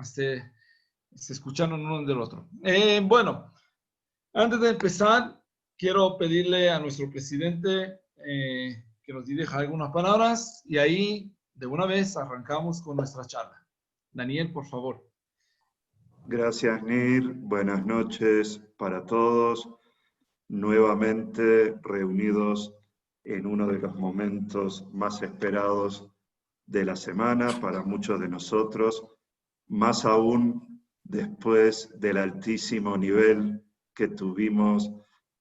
se escucharon uno del otro. Bueno, antes de empezar, quiero pedirle a nuestro presidente que nos dirija algunas palabras y ahí de una vez arrancamos con nuestra charla. Daniel, por favor. Gracias, Nir. Buenas noches para todos. Nuevamente reunidos en uno de los momentos más esperados de la semana para muchos de nosotros, más aún después del altísimo nivel que tuvimos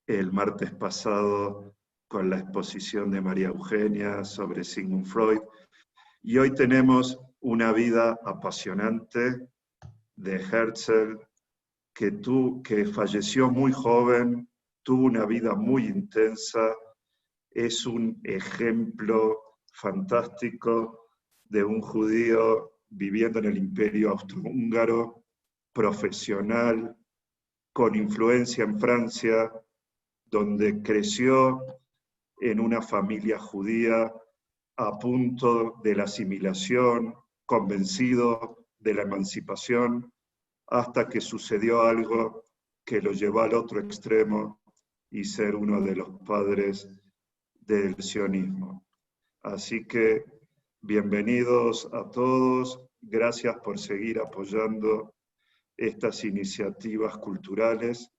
el martes pasado con la exposición de María Eugenia sobre Sigmund Freud. Y hoy tenemos una vida apasionante de Herzl, que falleció muy joven, tuvo una vida muy intensa, es un ejemplo fantástico de un judío viviendo en el Imperio Austrohúngaro, profesional, con influencia en Francia, donde creció en una familia judía a punto de la asimilación, convencido de la emancipación, hasta que sucedió algo que lo llevó al otro extremo y ser uno de los padres del sionismo. Así que bienvenidos a todos, gracias por seguir apoyando estas iniciativas culturales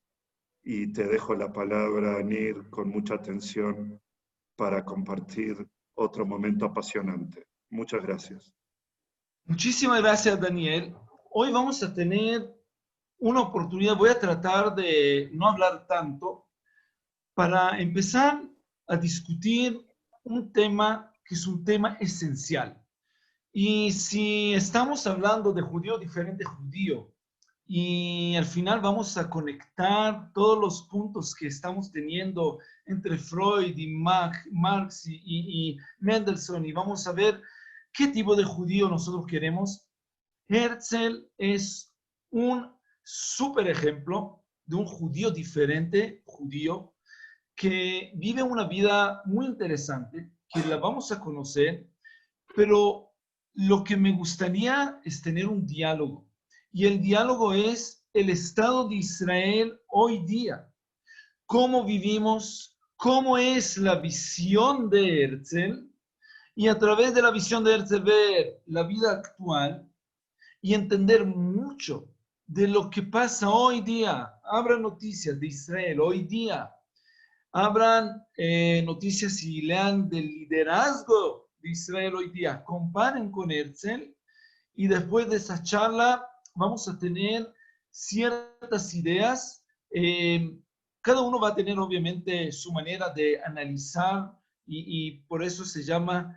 y te dejo la palabra, Nir, con mucha atención para compartir otro momento apasionante. Muchas gracias. Muchísimas gracias, Daniel. Hoy vamos a tener una oportunidad, voy a tratar de no hablar tanto, para empezar a discutir un tema que es un tema esencial. Y si estamos hablando de judío diferente judío, y al final vamos a conectar todos los puntos que estamos teniendo entre Freud y Marx y Mendelssohn, y vamos a ver qué tipo de judío nosotros queremos. Herzl es un súper ejemplo de un judío diferente, judío, que vive una vida muy interesante, que la vamos a conocer, pero lo que me gustaría es tener un diálogo. Y el diálogo es el Estado de Israel hoy día. ¿Cómo vivimos? ¿Cómo es la visión de Herzl? Y a través de la visión de Herzl ver la vida actual y entender mucho de lo que pasa hoy día. Abran noticias de Israel hoy día. Abran noticias y lean del liderazgo de Israel hoy día. Comparen con Herzl y después de esa charla vamos a tener ciertas ideas. Cada uno va a tener obviamente su manera de analizar y por eso se llama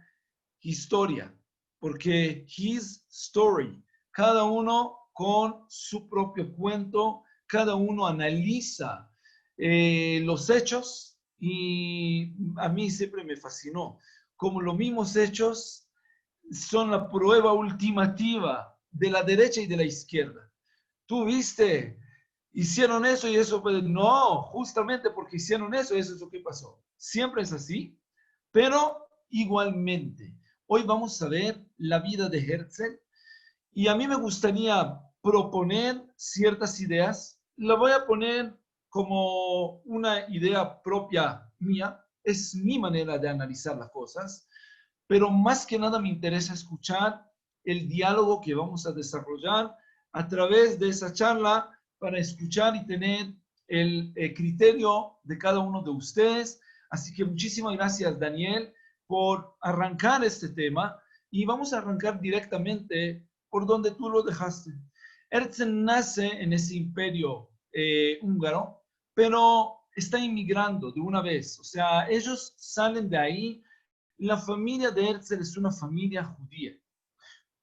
historia, porque his story, cada uno con su propio cuento, cada uno analiza los hechos y a mí siempre me fascinó, como los mismos hechos son la prueba ultimativa de la derecha y de la izquierda. Tú viste, hicieron eso y eso, pues no, justamente porque hicieron eso, eso es lo que pasó. Siempre es así, pero igualmente. Hoy vamos a ver la vida de Herzl y a mí me gustaría proponer ciertas ideas. La voy a poner como una idea propia mía. Es mi manera de analizar las cosas, pero más que nada me interesa escuchar el diálogo que vamos a desarrollar a través de esa charla para escuchar y tener el criterio de cada uno de ustedes. Así que muchísimas gracias, Daniel, por arrancar este tema y vamos a arrancar directamente por donde tú lo dejaste. Herzl nace en ese imperio húngaro, pero está inmigrando de una vez. O sea, ellos salen de ahí. La familia de Herzl es una familia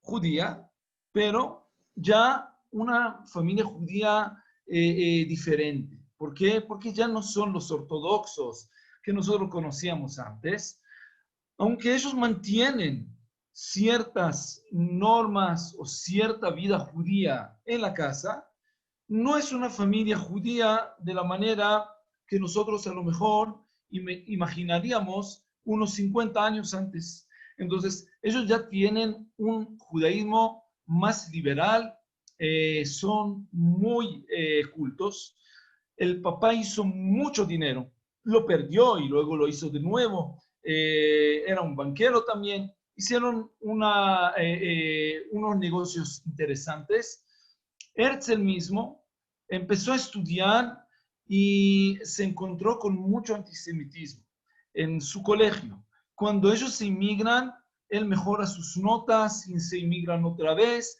judía, pero ya una familia judía diferente. ¿Por qué? Porque ya no son los ortodoxos que nosotros conocíamos antes, aunque ellos mantienen ciertas normas o cierta vida judía en la casa, no es una familia judía de la manera que nosotros a lo mejor imaginaríamos unos 50 años antes. Entonces, ellos ya tienen un judaísmo más liberal, son muy cultos. El papá hizo mucho dinero, lo perdió y luego lo hizo de nuevo. Era un banquero también. Hicieron unos negocios interesantes. Herzl mismo empezó a estudiar y se encontró con mucho antisemitismo en su colegio. Cuando ellos se inmigran, él mejora sus notas y se inmigran otra vez,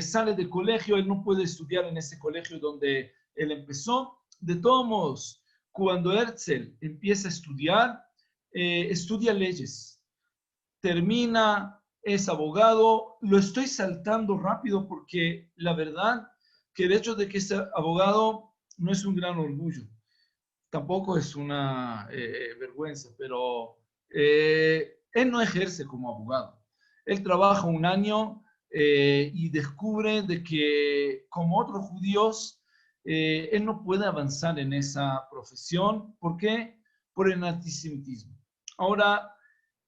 sale del colegio, él no puede estudiar en ese colegio donde él empezó. De todos modos, cuando Herzl empieza a estudiar, estudia leyes, termina, es abogado. Lo estoy saltando rápido porque la verdad que el hecho de que sea abogado no es un gran orgullo, tampoco es una vergüenza, pero él no ejerce como abogado. Él trabaja un año y descubre de que, como otros judíos, él no puede avanzar en esa profesión. ¿Por qué? Por el antisemitismo. Ahora,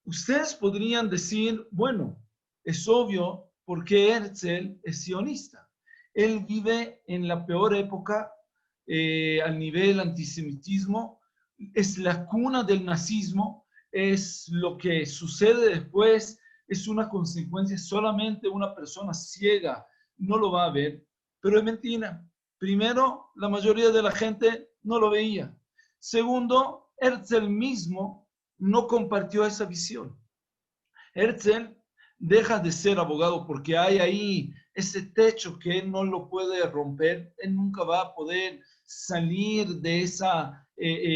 ustedes podrían decir, bueno, es obvio porque Herzl es sionista. Él vive en la peor época al nivel antisemitismo, es la cuna del nazismo, es lo que sucede después, es una consecuencia, solamente una persona ciega no lo va a ver, pero es mentira. Primero, la mayoría de la gente no lo veía. Segundo, Herzl mismo no compartió esa visión. Herzl deja de ser abogado porque hay ahí ese techo que él no lo puede romper. Él nunca va a poder salir de esa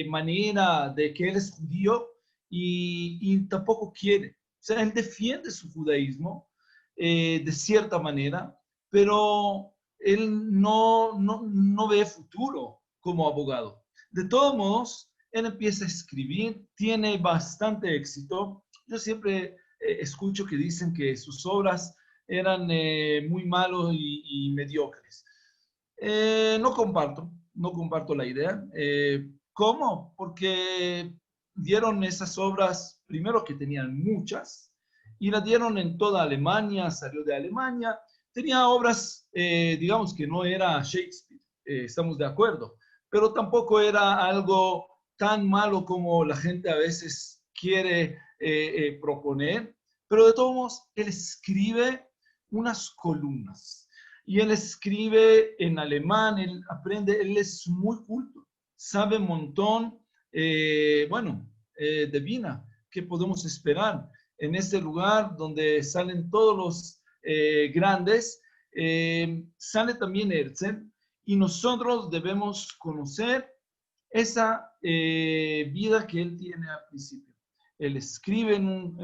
manera de que él es judío y tampoco quiere. O sea, él defiende su judaísmo de cierta manera, pero él no ve futuro como abogado. De todos modos, él empieza a escribir, tiene bastante éxito. Yo siempre escucho que dicen que sus obras eran muy malos y mediocres. No comparto la idea. ¿Cómo? Porque dieron esas obras, primero que tenían muchas, y las dieron en toda Alemania, salió de Alemania. Tenía obras, digamos que no era Shakespeare, estamos de acuerdo, pero tampoco era algo tan malo como la gente a veces quiere proponer, pero de todos modos, él escribe unas columnas y él escribe en alemán, él aprende, él es muy culto, sabe un montón, de Vina. ¿Qué podemos esperar en este lugar donde salen todos los grandes? Sale también Herzl y nosotros debemos conocer esa vida que él tiene al principio. Él escribe en un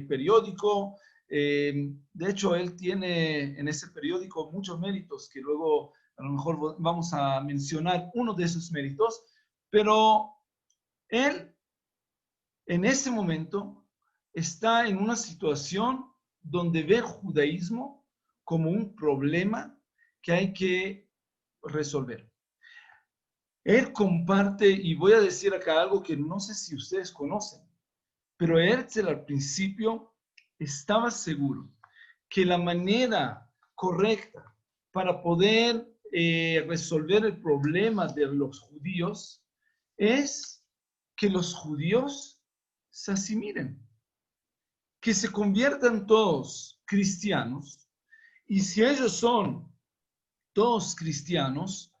periódico, de hecho él tiene en ese periódico muchos méritos que luego a lo mejor vamos a mencionar uno de esos méritos, pero él en ese momento está en una situación donde ve el judaísmo como un problema que hay que resolver. Él comparte, y voy a decir acá algo que no sé si ustedes conocen, pero Herzl al principio estaba seguro que la manera correcta para poder resolver el problema de los judíos es que los judíos se asimilen, que se conviertan todos cristianos, y si ellos son todos cristianos,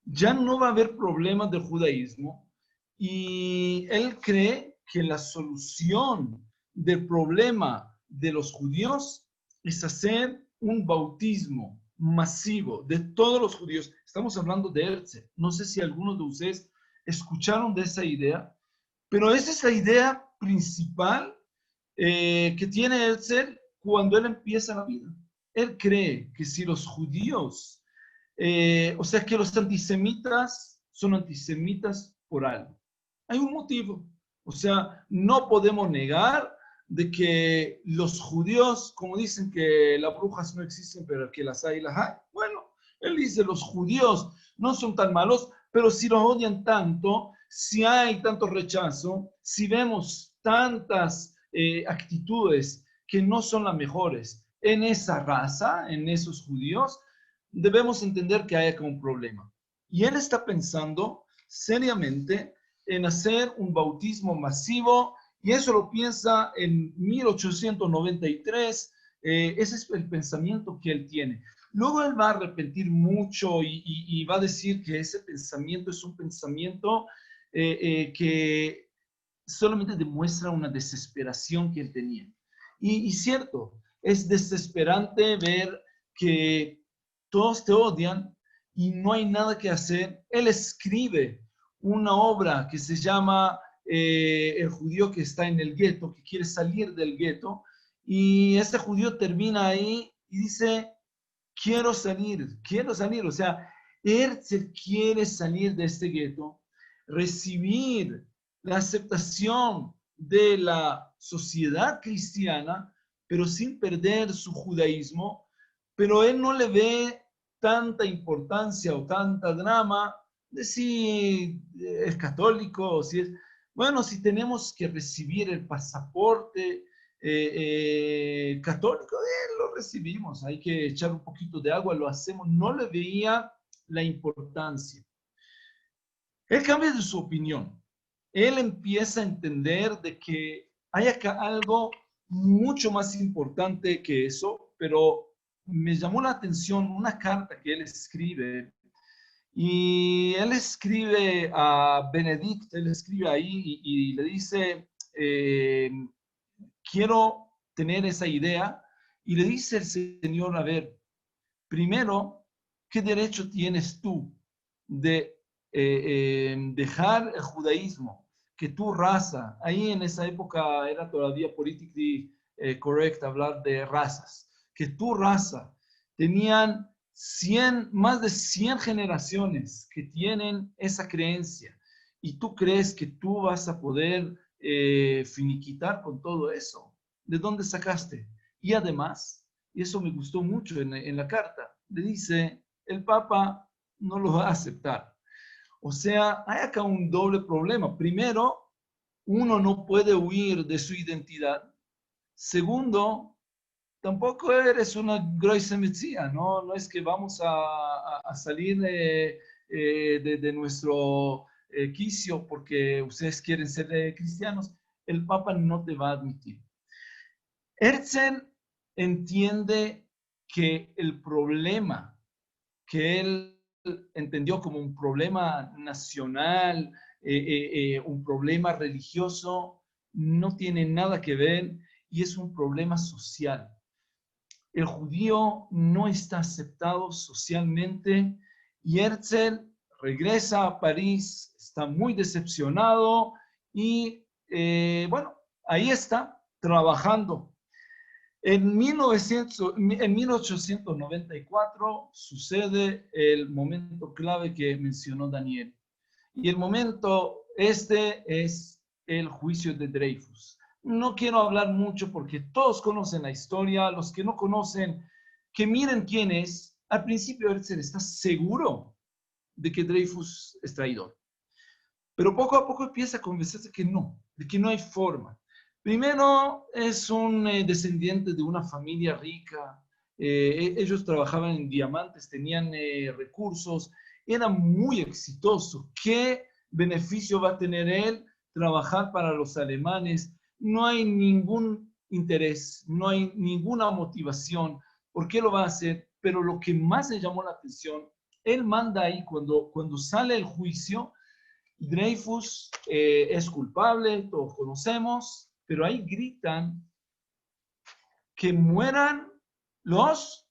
ya no va a haber problemas del judaísmo, y él cree que la solución del problema de los judíos es hacer un bautismo masivo de todos los judíos. Estamos hablando de Herzl. No sé si algunos de ustedes escucharon de esa idea, pero esa es la idea principal que tiene Herzl cuando él empieza la vida. Él cree que si los judíos, o sea, que los antisemitas son antisemitas por algo. Hay un motivo. O sea, no podemos negar de que los judíos, como dicen que las brujas no existen, pero que las hay. Bueno, él dice, los judíos no son tan malos, pero si los odian tanto, si hay tanto rechazo, si vemos tantas actitudes que no son las mejores, en esa raza, en esos judíos, debemos entender que hay acá un problema. Y él está pensando seriamente en hacer un bautismo masivo, y eso lo piensa en 1893. Ese es el pensamiento que él tiene. Luego él va a arrepentir mucho y va a decir que ese pensamiento es un pensamiento que solamente demuestra una desesperación que él tenía. Y cierto, es desesperante ver que todos te odian y no hay nada que hacer. Él escribe una obra que se llama El judío que está en el gueto, que quiere salir del gueto, y este judío termina ahí y dice, quiero salir. O sea, Herzl quiere salir de este gueto, recibir la aceptación de la sociedad cristiana, pero sin perder su judaísmo, pero él no le ve tanta importancia o tanta drama de si es católico o si es... Bueno, si tenemos que recibir el pasaporte católico, lo recibimos, hay que echar un poquito de agua, lo hacemos, no le veía la importancia. Él cambia de su opinión. Él empieza a entender de que hay acá algo mucho más importante que eso, pero me llamó la atención una carta que él escribe, y él escribe a Benedict, él escribe ahí y le dice, quiero tener esa idea, y le dice el Señor, a ver, primero, ¿qué derecho tienes tú de dejar el judaísmo, que tu raza, ahí en esa época era todavía politically correct hablar de razas, que tu raza tenían más de 100 generaciones que tienen esa creencia, y tú crees que tú vas a poder finiquitar con todo eso? ¿De dónde sacaste? Y además, y eso me gustó mucho en la carta, le dice, el Papa no lo va a aceptar. O sea, hay acá un doble problema. Primero, uno no puede huir de su identidad. Segundo, tampoco eres una große Metzia, ¿no? No es que vamos a salir de nuestro quicio porque ustedes quieren ser cristianos. El Papa no te va a admitir. Herzl entiende que el problema que él entendió como un problema nacional, un problema religioso, no tiene nada que ver, y es un problema social. El judío no está aceptado socialmente, y Herzl regresa a París, está muy decepcionado y bueno, ahí está trabajando. En 1894 sucede el momento clave que mencionó Daniel. Y el momento este es el juicio de Dreyfus. No quiero hablar mucho porque todos conocen la historia. Los que no conocen, que miren quién es. Al principio Herzl está seguro de que Dreyfus es traidor. Pero poco a poco empieza a convencerse de que no hay forma. Primero, es un descendiente de una familia rica. Ellos trabajaban en diamantes, tenían recursos, era muy exitoso. ¿Qué beneficio va a tener él trabajar para los alemanes? No hay ningún interés, no hay ninguna motivación. ¿Por qué lo va a hacer? Pero lo que más le llamó la atención, él manda ahí cuando sale el juicio. Dreyfus es culpable, todos conocemos, pero ahí gritan que mueran no los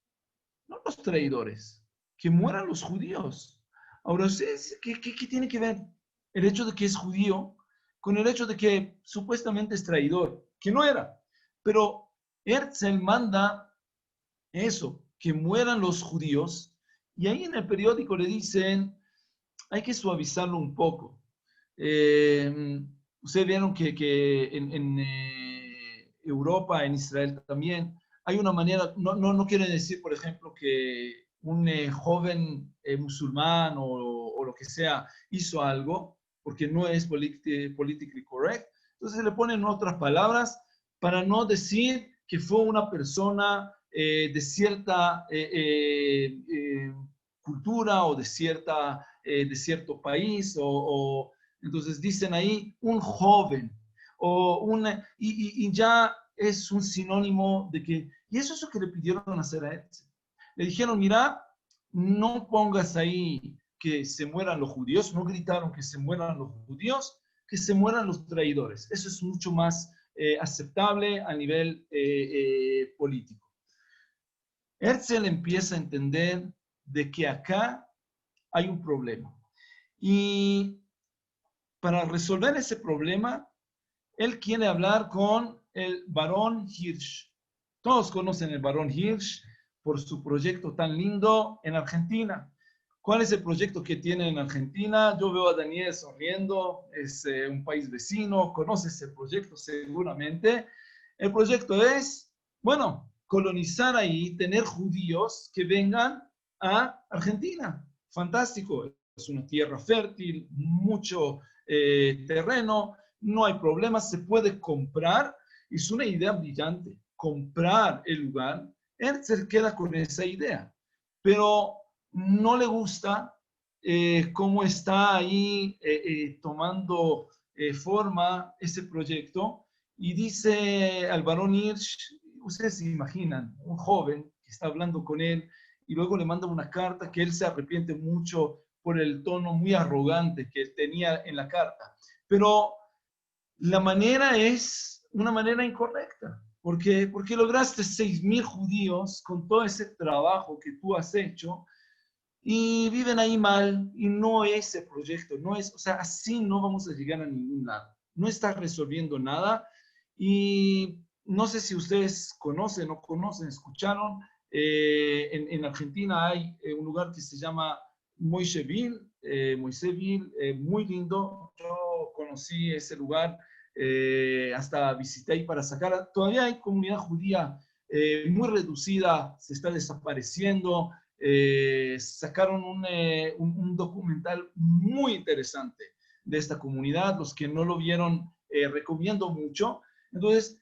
traidores, que mueran los judíos. Ahora, ¿qué tiene que ver el hecho de que es judío con el hecho de que supuestamente es traidor? Que no era. Pero Herzl manda eso, que mueran los judíos, y ahí en el periódico le dicen, hay que suavizarlo un poco. Ustedes vieron que en Europa, en Israel también, hay una manera, no quiere decir, por ejemplo, que un joven musulmán o lo que sea hizo algo, porque no es politically correct. Entonces le ponen otras palabras para no decir que fue una persona de cierta cultura o de cierto país, entonces dicen ahí un joven, y ya es un sinónimo de que, y eso es lo que le pidieron hacer a Herzl. Le dijeron, mira, no pongas ahí que se mueran los judíos, no gritaron que se mueran los judíos, que se mueran los traidores. Eso es mucho más aceptable a nivel político. Herzl empieza a entender de que acá hay un problema. Y para resolver ese problema, él quiere hablar con el barón Hirsch. Todos conocen el barón Hirsch por su proyecto tan lindo en Argentina. ¿Cuál es el proyecto que tiene en Argentina? Yo veo a Daniel sonriendo, es un país vecino, conoce ese proyecto seguramente. El proyecto es, bueno, colonizar ahí, tener judíos que vengan a Argentina. Fantástico, es una tierra fértil, mucho terreno, no hay problema, se puede comprar. Es una idea brillante, comprar el lugar. Él se queda con esa idea, pero no le gusta cómo está ahí tomando forma ese proyecto y dice al barón Hirsch, ustedes se imaginan, un joven que está hablando con él y luego le manda una carta que él se arrepiente mucho por el tono muy arrogante que tenía en la carta. Pero la manera es una manera incorrecta. Porque lograste 6.000 judíos con todo ese trabajo que tú has hecho y viven ahí mal y no es el proyecto, no es, o sea, así no vamos a llegar a ningún lado. No está resolviendo nada y no sé si ustedes conocen o conocen, escucharon, en Argentina hay un lugar que se llama Moiseville, muy lindo. Yo conocí ese lugar, hasta visité ahí para sacar. Todavía hay comunidad judía muy reducida, se está desapareciendo. Sacaron un documental muy interesante de esta comunidad. Los que no lo vieron, recomiendo mucho. Entonces,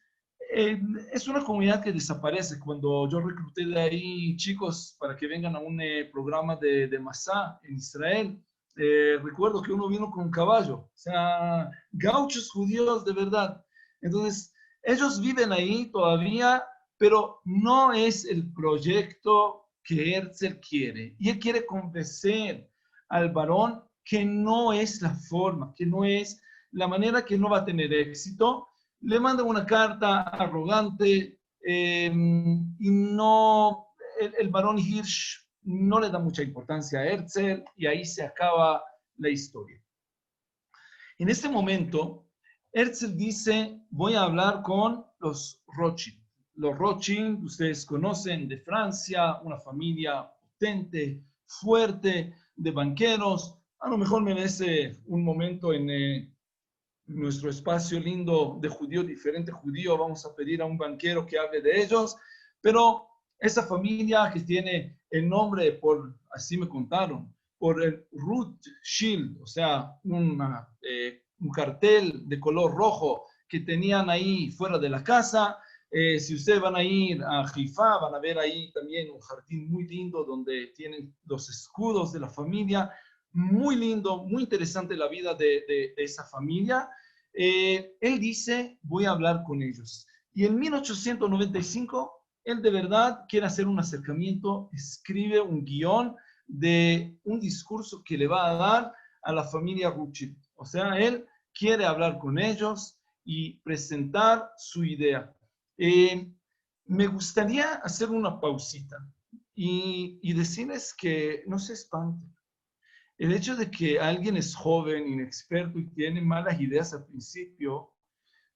es una comunidad que desaparece. Cuando yo recluté de ahí chicos para que vengan a un programa de Masá en Israel, recuerdo que uno vino con un caballo, o sea, gauchos judíos de verdad. Entonces, ellos viven ahí todavía, pero no es el proyecto que Herzl quiere. Y él quiere convencer al varón que no es la forma, que no es la manera, que no va a tener éxito. Le manda una carta arrogante y no, el barón Hirsch no le da mucha importancia a Herzl y ahí se acaba la historia. En este momento, Herzl dice, voy a hablar con los Rothschild. Los Rothschild, ustedes conocen, de Francia, una familia potente, fuerte, de banqueros. A lo mejor merece un momento en nuestro espacio lindo de judío, diferente judío, vamos a pedir a un banquero que hable de ellos, pero esa familia que tiene el nombre por, así me contaron, por el Rothschild, o sea, un cartel de color rojo que tenían ahí fuera de la casa. Si ustedes van a ir a Haifa, van a ver ahí también un jardín muy lindo donde tienen los escudos de la familia. Muy lindo, muy interesante la vida de esa familia. Él dice, voy a hablar con ellos. Y en 1895, él de verdad quiere hacer un acercamiento, escribe un guión de un discurso que le va a dar a la familia Rothschild. O sea, él quiere hablar con ellos y presentar su idea. Me gustaría hacer una pausita y decirles que no se espanten. El hecho de que alguien es joven, inexperto y tiene malas ideas al principio,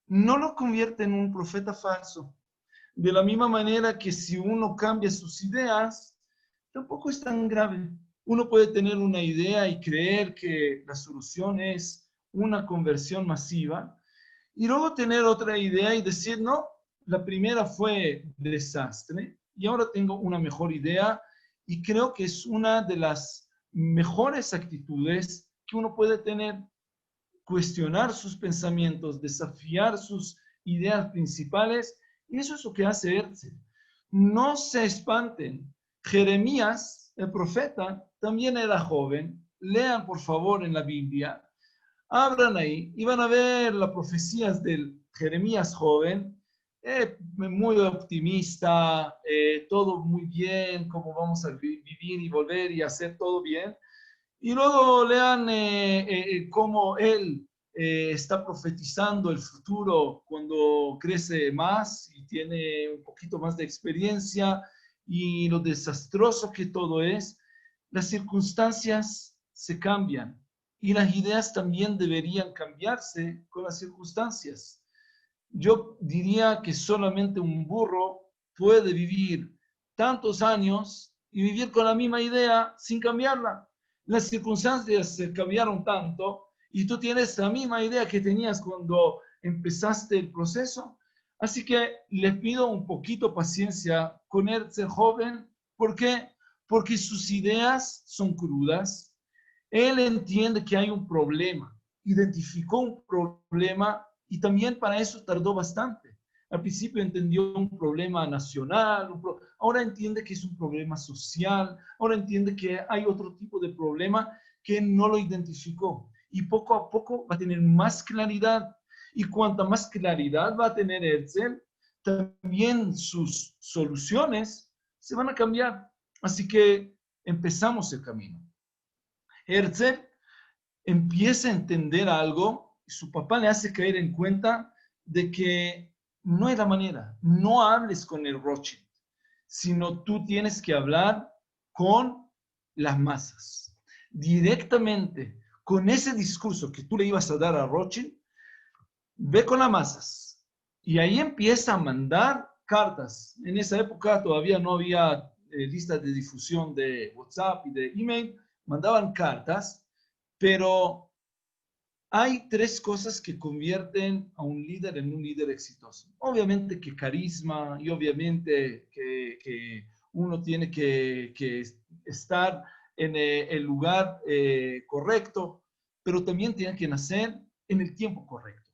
no lo convierte en un profeta falso. De la misma manera que si uno cambia sus ideas, tampoco es tan grave. Uno puede tener una idea y creer que la solución es una conversión masiva, y luego tener otra idea y decir, no, la primera fue desastre y ahora tengo una mejor idea, y creo que es una de las mejores actitudes que uno puede tener, cuestionar sus pensamientos, desafiar sus ideas principales, y eso es lo que hace Herzl. no se espanten. Jeremías, el profeta, también era joven. Lean, por favor, en la Biblia. Abran ahí y van a ver las profecías del Jeremías joven, muy optimista, todo muy bien, cómo vamos a vivir y volver y hacer todo bien. Y luego lean cómo él está profetizando el futuro cuando crece más y tiene un poquito más de experiencia y lo desastroso que todo es. Las circunstancias se cambian y las ideas también deberían cambiarse con las circunstancias. Yo diría que solamente un burro puede vivir tantos años y vivir con la misma idea sin cambiarla. Las circunstancias se cambiaron tanto y tú tienes la misma idea que tenías cuando empezaste el proceso. Así que les pido un poquito paciencia con Herzl joven. ¿Por qué? Porque sus ideas son crudas. Él entiende que hay un problema, identificó un problema y también para eso tardó bastante. Al principio entendió un problema nacional, ahora entiende que es un problema social, ahora entiende que hay otro tipo de problema que no lo identificó. Y poco a poco va a tener más claridad. Y cuanta más claridad va a tener Herzl, también sus soluciones se van a cambiar. Así que empezamos el camino. Herzl empieza a entender algo y su papá le hace caer en cuenta de que no es la manera. No hables con el Rothschild, sino tú tienes que hablar con las masas. Directamente, con ese discurso que tú le ibas a dar a Rothschild, ve con las masas. Y ahí empieza a mandar cartas. En esa época todavía no había listas de difusión de WhatsApp y de email. Mandaban cartas, pero hay tres cosas que convierten a un líder en un líder exitoso. Obviamente que carisma y obviamente que uno tiene que estar en el lugar correcto, pero también tiene que nacer en el tiempo correcto.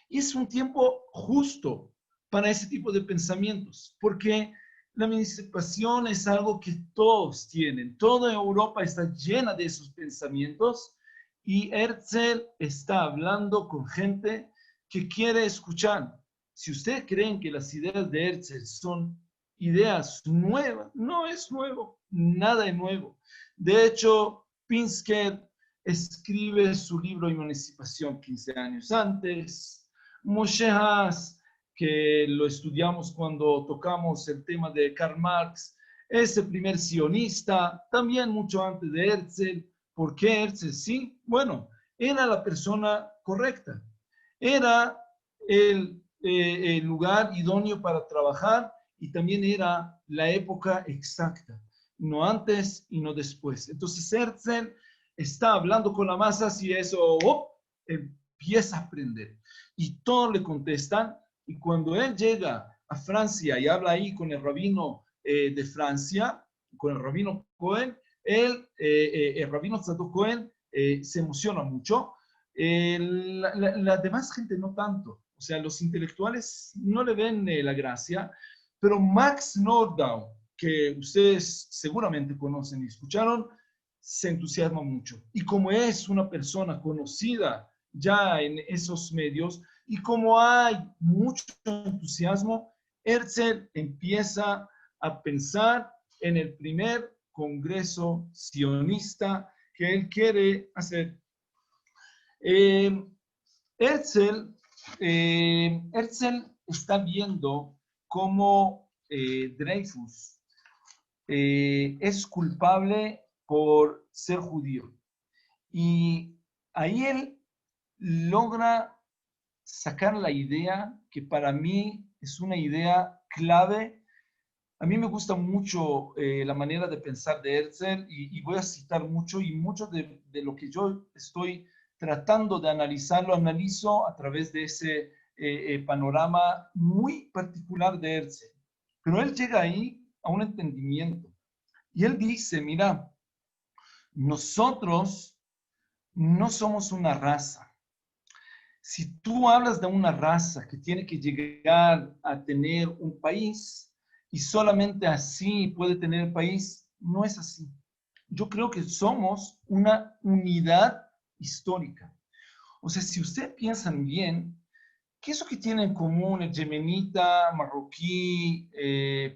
Y es un tiempo justo para ese tipo de pensamientos, porque la emancipación es algo que todos tienen. Toda Europa está llena de esos pensamientos y Herzl está hablando con gente que quiere escuchar. Si ustedes creen que las ideas de Herzl son ideas nuevas, no es nuevo, nada es nuevo. De hecho, Pinsker escribe su libro Emancipación 15 años antes. Moshe Haas, que lo estudiamos cuando tocamos el tema de Karl Marx, es el primer sionista, también mucho antes de Herzl. ¿Por qué Herzl? Sí, bueno, era la persona correcta, era el lugar idóneo para trabajar y también era la época exacta, no antes y no después. Entonces Herzl está hablando con la masa y eso empieza a aprender y todos le contestan y cuando él llega a Francia y habla ahí con el rabino de Francia, con el rabino Cohen, el rabino Tzadok Cohen se emociona mucho. La demás gente no tanto. O sea, los intelectuales no le ven la gracia, pero Max Nordau, que ustedes seguramente conocen y escucharon, se entusiasma mucho. Y como es una persona conocida ya en esos medios y como hay mucho entusiasmo, Herzl empieza a pensar en el primer congreso sionista que él quiere hacer. Herzl, Herzl está viendo cómo Dreyfus es culpable por ser judío. Y ahí él logra sacar la idea que para mí es una idea clave. A mí me gusta mucho la manera de pensar de Herzl y voy a citar mucho y mucho de lo que yo estoy tratando de analizar, lo analizo a través de ese panorama muy particular de Herzl. Pero él llega ahí a un entendimiento y él dice, mira, nosotros no somos una raza. Si tú hablas de una raza que tiene que llegar a tener un país, y solamente así puede tener el país. No es así. Yo creo que somos una unidad histórica. O sea, si ustedes piensan bien, ¿qué es lo que tiene en común el yemenita, marroquí,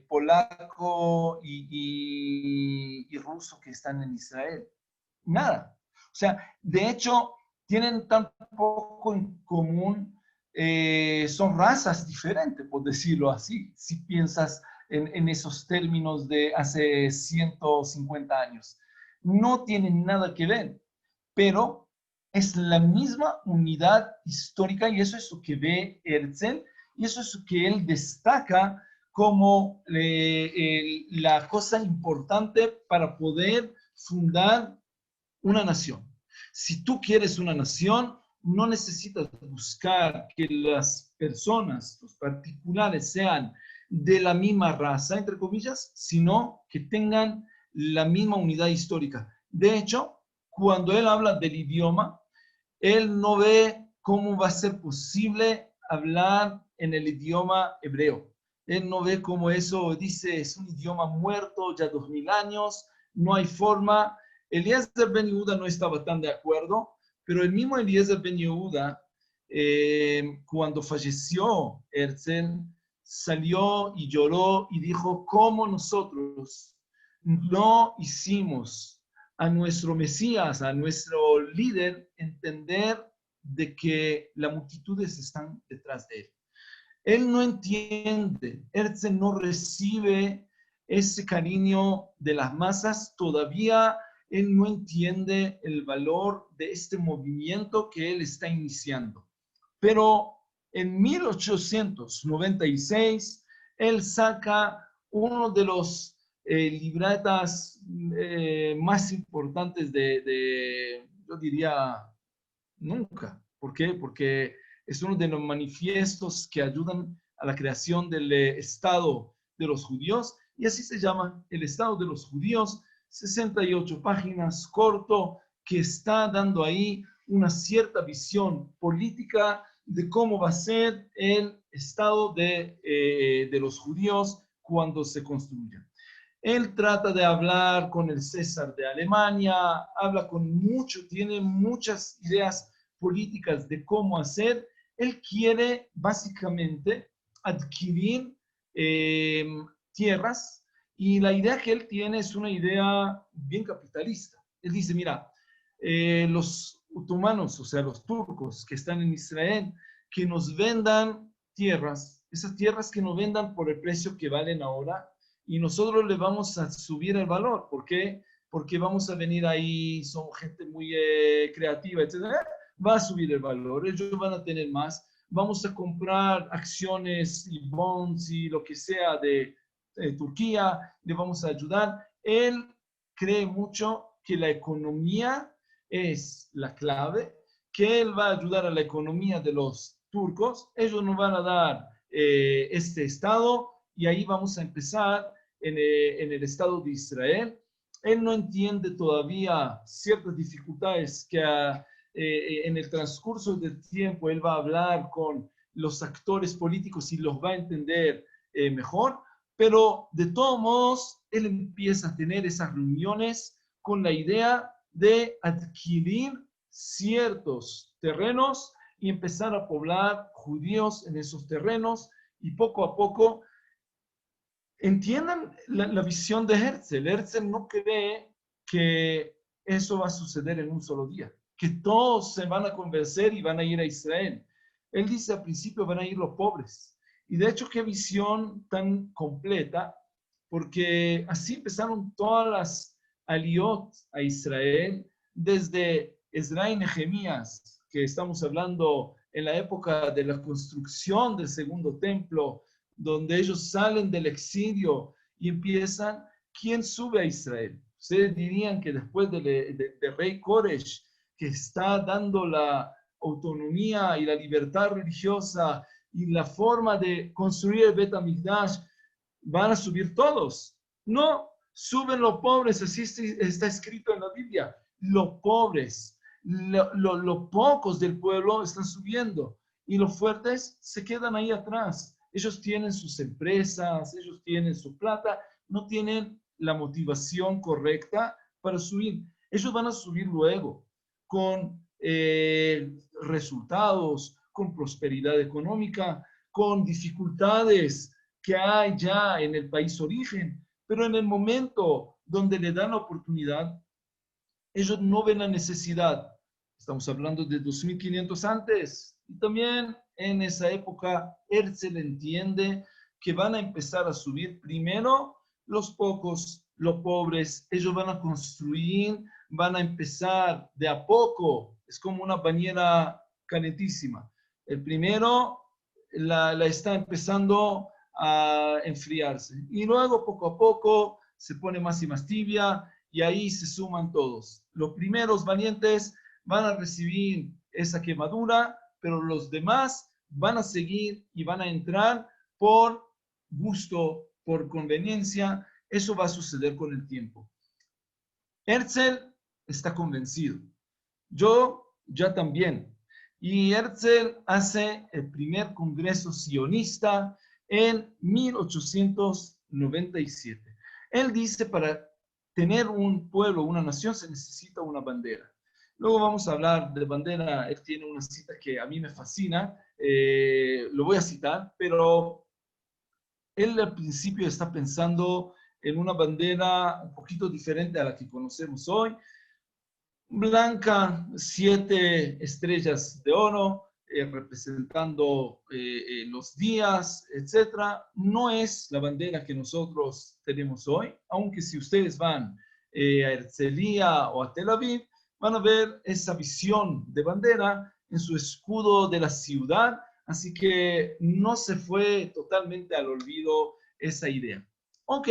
polaco y ruso que están en Israel? Nada. O sea, de hecho, tienen tan poco en común, son razas diferentes, por decirlo así, si piensas en esos términos de hace 150 años. No tienen nada que ver, pero es la misma unidad histórica y eso es lo que ve Herzl y eso es lo que él destaca como la cosa importante para poder fundar una nación. Si tú quieres una nación, no necesitas buscar que las personas, los particulares, sean de la misma raza, entre comillas, sino que tengan la misma unidad histórica. De hecho, cuando él habla del idioma, él no ve cómo va a ser posible hablar en el idioma hebreo. Él no ve cómo eso dice, es un idioma muerto ya 2000 años, no hay forma. Eliezer Ben Yehuda no estaba tan de acuerdo, pero el mismo Eliezer Ben Yehuda, cuando falleció Herzl, salió y lloró y dijo, ¿cómo nosotros no hicimos a nuestro Mesías, a nuestro líder, entender de que las multitudes están detrás de él? Él no entiende, Herzl no recibe ese cariño de las masas, todavía él no entiende el valor de este movimiento que él está iniciando. Pero en 1896, él saca uno de los libretas más importantes yo diría, nunca. ¿Por qué? Porque es uno de los manifiestos que ayudan a la creación del Estado de los judíos, y así se llama el Estado de los judíos, 68 páginas, corto, que está dando ahí una cierta visión política de cómo va a ser el Estado de los judíos cuando se construya. Él trata de hablar con el César de Alemania, habla con mucho, tiene muchas ideas políticas de cómo hacer. Él quiere básicamente adquirir tierras y la idea que él tiene es una idea bien capitalista. Él dice, mira, los otomanos, o sea, los turcos que están en Israel, que nos vendan tierras, esas tierras que nos vendan por el precio que valen ahora, y nosotros le vamos a subir el valor. ¿Por qué? Porque vamos a venir ahí, somos gente muy creativa, etcétera. Va a subir el valor, ellos van a tener más. Vamos a comprar acciones y bonds y lo que sea de Turquía, le vamos a ayudar. Él cree mucho que la economía es la clave, que él va a ayudar a la economía de los turcos, ellos nos van a dar este estado y ahí vamos a empezar en el Estado de Israel. Él no entiende todavía ciertas dificultades que en el transcurso del tiempo él va a hablar con los actores políticos y los va a entender mejor, pero de todos modos él empieza a tener esas reuniones con la idea de adquirir ciertos terrenos y empezar a poblar judíos en esos terrenos y poco a poco entiendan la visión de Herzl. Herzl no cree que eso va a suceder en un solo día, que todos se van a convencer y van a ir a Israel. Él dice al principio van a ir los pobres. Y de hecho, qué visión tan completa, porque así empezaron todas las aliot a Israel, desde Ezra y Nehemías, que estamos hablando en la época de la construcción del segundo templo, donde ellos salen del exilio y empiezan, ¿quién sube a Israel? Ustedes dirían que después de rey Koresh, que está dando la autonomía y la libertad religiosa y la forma de construir el Bet HaMikdash, van a subir todos. No, suben los pobres, así está escrito en la Biblia. Los pobres, los pocos del pueblo están subiendo y los fuertes se quedan ahí atrás. Ellos tienen sus empresas, ellos tienen su plata, no tienen la motivación correcta para subir. Ellos van a subir luego con resultados, con prosperidad económica, con dificultades que hay ya en el país origen, pero en el momento donde le dan la oportunidad, ellos no ven la necesidad. Estamos hablando de 2500 antes. Y también en esa época, Herzl entiende que van a empezar a subir primero los pocos, los pobres. Ellos van a construir, van a empezar de a poco. Es como una bañera calentísima. El primero la está empezando a enfriarse. Y luego, poco a poco, se pone más y más tibia y ahí se suman todos. Los primeros valientes van a recibir esa quemadura, pero los demás van a seguir y van a entrar por gusto, por conveniencia. Eso va a suceder con el tiempo. Herzl está convencido. Yo ya también. Y Herzl hace el primer congreso sionista en 1897. Él dice, para tener un pueblo, una nación, se necesita una bandera. Luego vamos a hablar de bandera. Él tiene una cita que a mí me fascina. Lo voy a citar, pero él al principio está pensando en una bandera un poquito diferente a la que conocemos hoy. Blanca, 7 estrellas de oro, representando los días, etc. No es la bandera que nosotros tenemos hoy, aunque si ustedes van a Herzliya o a Tel Aviv, van a ver esa visión de bandera en su escudo de la ciudad, así que no se fue totalmente al olvido esa idea. Ok,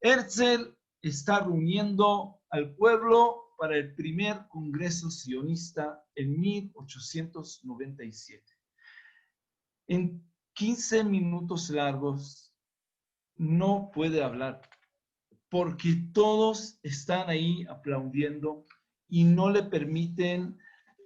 Herzl está reuniendo al pueblo para el primer congreso sionista en 1897. En 15 minutos largos no puede hablar porque todos están ahí aplaudiendo y no le permiten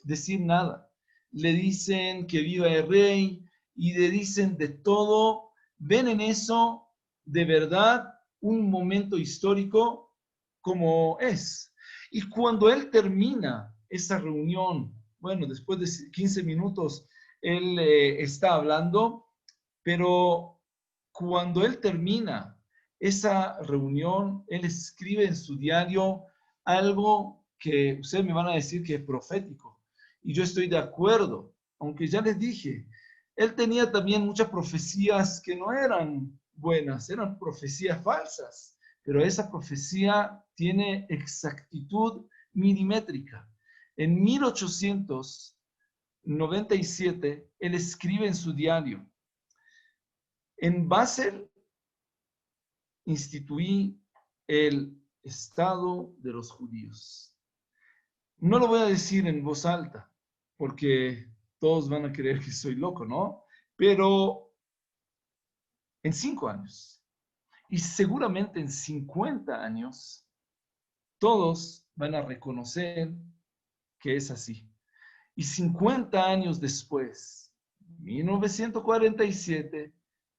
decir nada. Le dicen que viva el rey y le dicen de todo. Ven en eso de verdad un momento histórico como es. Y cuando él termina esa reunión, bueno, después de 15 minutos, él está hablando, pero cuando él termina esa reunión, él escribe en su diario algo que ustedes me van a decir que es profético. Y yo estoy de acuerdo, aunque ya les dije, él tenía también muchas profecías que no eran buenas, eran profecías falsas. Pero esa profecía tiene exactitud milimétrica. En 1897, él escribe en su diario: en Basel instituí el Estado de los judíos. No lo voy a decir en voz alta, porque todos van a creer que soy loco, ¿no? Pero en 5 años. Y seguramente en 50 años, todos van a reconocer que es así. Y 50 años después, 1947,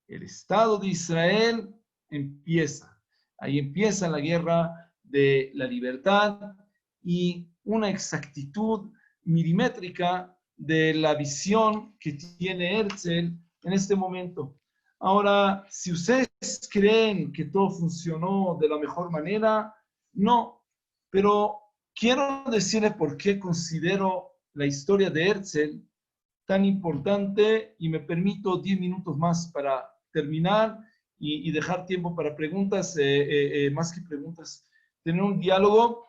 el Estado de Israel empieza. Ahí empieza la guerra de la libertad y una exactitud milimétrica de la visión que tiene Herzl en este momento. Ahora, si ustedes creen que todo funcionó de la mejor manera, no, pero quiero decirles por qué considero la historia de Herzl tan importante y me permito 10 minutos más para terminar y dejar tiempo para preguntas, más que preguntas, tener un diálogo.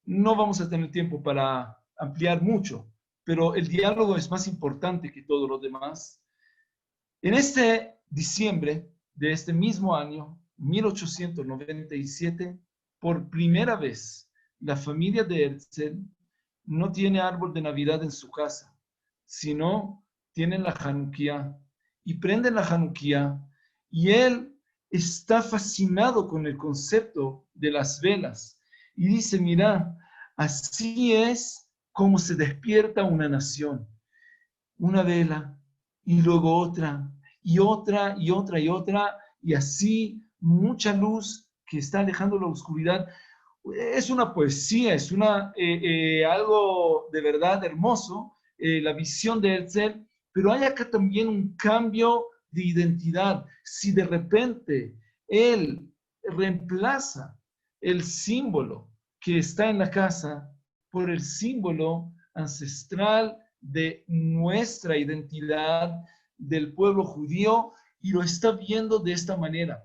No vamos a tener tiempo para ampliar mucho, pero el diálogo es más importante que todo lo demás. En este diciembre de este mismo año, 1897, por primera vez, la familia de Herzl no tiene árbol de Navidad en su casa, sino tienen la Hanukkah y prenden la Hanukkah y él está fascinado con el concepto de las velas y dice, mira, así es como se despierta una nación. Una vela y luego otra y otra, y otra, y otra, y así mucha luz que está alejando la oscuridad. Es una poesía, es algo de verdad hermoso, la visión de Herzl, pero hay acá también un cambio de identidad. Si de repente él reemplaza el símbolo que está en la casa por el símbolo ancestral de nuestra identidad del pueblo judío y lo está viendo de esta manera.